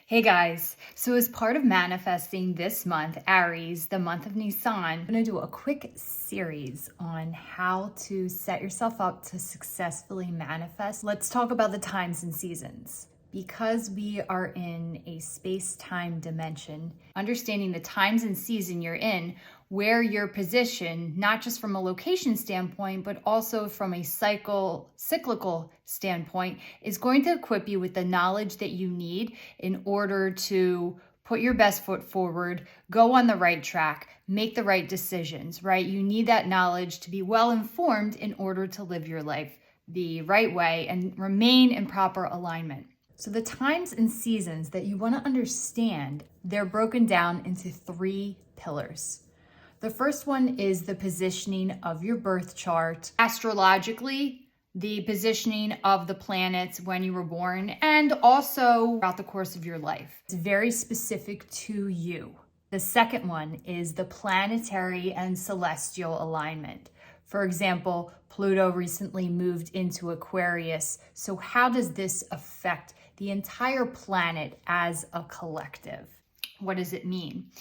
Hey guys, so as part of manifesting this month, Aries, the month of Nisan, I'm going to do a quick series on how to set yourself up to successfully manifest. Let's talk about the times and seasons. Because we are in a space-time dimension, understanding the times and season you're in, where you're positioned, not just from a location standpoint, but also from a cyclical standpoint, is going to equip you with the knowledge that you need in order to put your best foot forward, go on the right track, make the right decisions, right? You need that knowledge to be well informed in order to live your life the right way and remain in proper alignment. So the times and seasons that you want to understand, they're broken down into 3 pillars. The first one is the positioning of your birth chart. Astrologically, the positioning of the planets when you were born and also throughout the course of your life. It's very specific to you. The second one is the planetary and celestial alignment. For example, Pluto recently moved into Aquarius. So how does this affect the entire planet as a collective? What does it mean?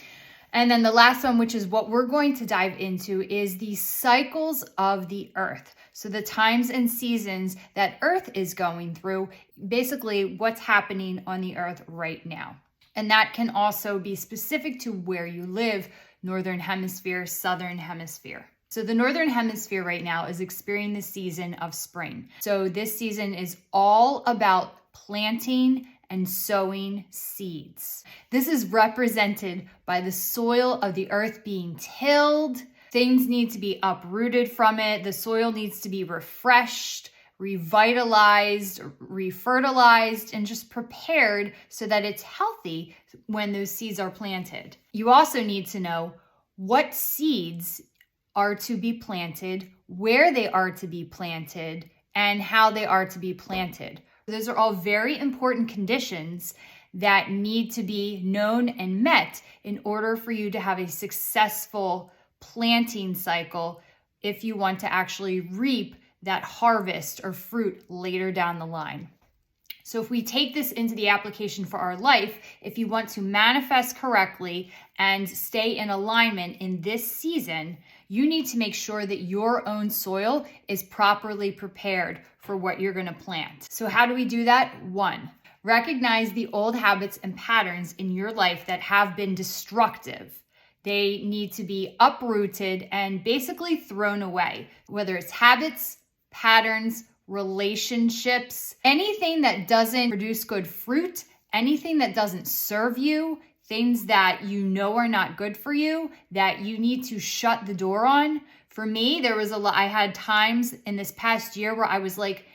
And then the last one, which is what we're going to dive into, is the cycles of the earth. So the times and seasons that earth is going through, basically what's happening on the earth right now. And that can also be specific to where you live, northern hemisphere, southern hemisphere. So the northern hemisphere right now is experiencing the season of spring. So this season is all about planting and sowing seeds. This is represented by the soil of the earth being tilled. Things need to be uprooted from it. The soil needs to be refreshed, revitalized, refertilized, and just prepared so that it's healthy when those seeds are planted. You also need to know what seeds are to be planted, where they are to be planted, and how they are to be planted. Those are all very important conditions that need to be known and met in order for you to have a successful planting cycle if you want to actually reap that harvest or fruit later down the line. So if we take this into the application for our life, if you want to manifest correctly and stay in alignment in this season, you need to make sure that your own soil is properly prepared for what you're going to plant. So how do we do that? 1, recognize the old habits and patterns in your life that have been destructive. They need to be uprooted and basically thrown away, whether it's habits, patterns, relationships, anything that doesn't produce good fruit, anything that doesn't serve you, things that you know are not good for you, that you need to shut the door on. For me, there was I had times in this past year where I was like,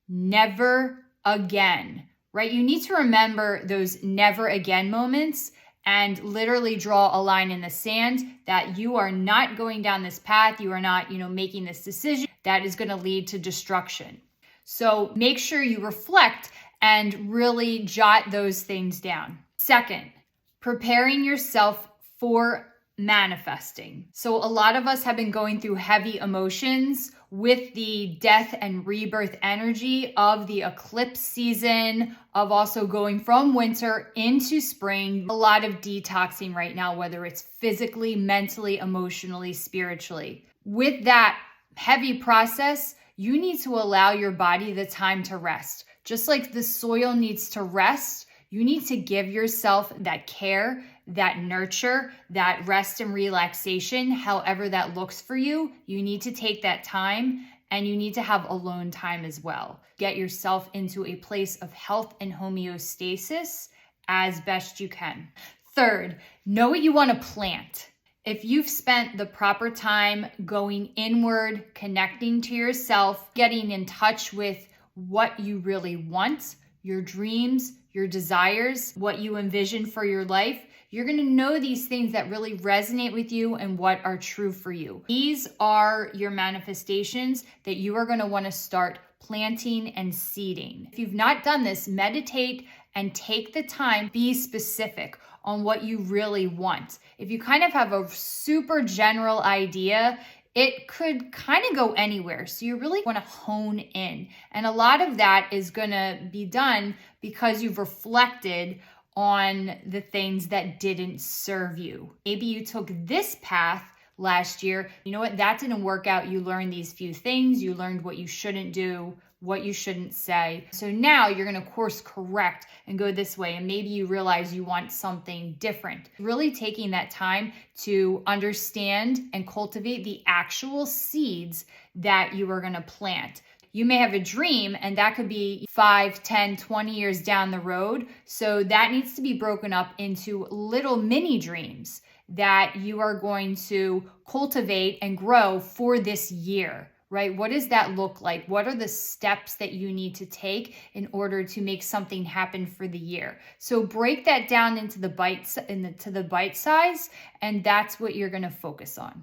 never again, right? You need to remember those never again moments and literally draw a line in the sand that you are not going down this path. You are not, making this decision that is going to lead to destruction. So make sure you reflect and really jot those things down. Second, preparing yourself for manifesting. So a lot of us have been going through heavy emotions with the death and rebirth energy of the eclipse season, of also going from winter into spring. A lot of detoxing right now, whether it's physically, mentally, emotionally, spiritually. With that heavy process, you need to allow your body the time to rest. Just like the soil needs to rest, you need to give yourself that care, that nurture, that rest and relaxation, however that looks for you. You need to take that time and you need to have alone time as well. Get yourself into a place of health and homeostasis as best you can. Third, know what you want to plant. If you've spent the proper time going inward, connecting to yourself, getting in touch with what you really want, your dreams, your desires, what you envision for your life, you're going to know these things that really resonate with you and what are true for you. These are your manifestations that you are going to want to start planting and seeding. If you've not done this, meditate and take the time, be specific on what you really want. If you kind of have a super general idea, it could kind of go anywhere. So you really want to hone in. And a lot of that is going to be done because you've reflected on the things that didn't serve you. Maybe you took this path last year. You know what? That didn't work out. You learned these few things. You learned what you shouldn't do, what you shouldn't say. So now you're going to course correct and go this way. And maybe you realize you want something different. Really taking that time to understand and cultivate the actual seeds that you are going to plant. You may have a dream, and that could be 5, 10, 20 years down the road. So that needs to be broken up into little mini dreams that you are going to cultivate and grow for this year, right? What does that look like? What are the steps that you need to take in order to make something happen for the year? So break that down into the bite size, and that's what you're going to focus on.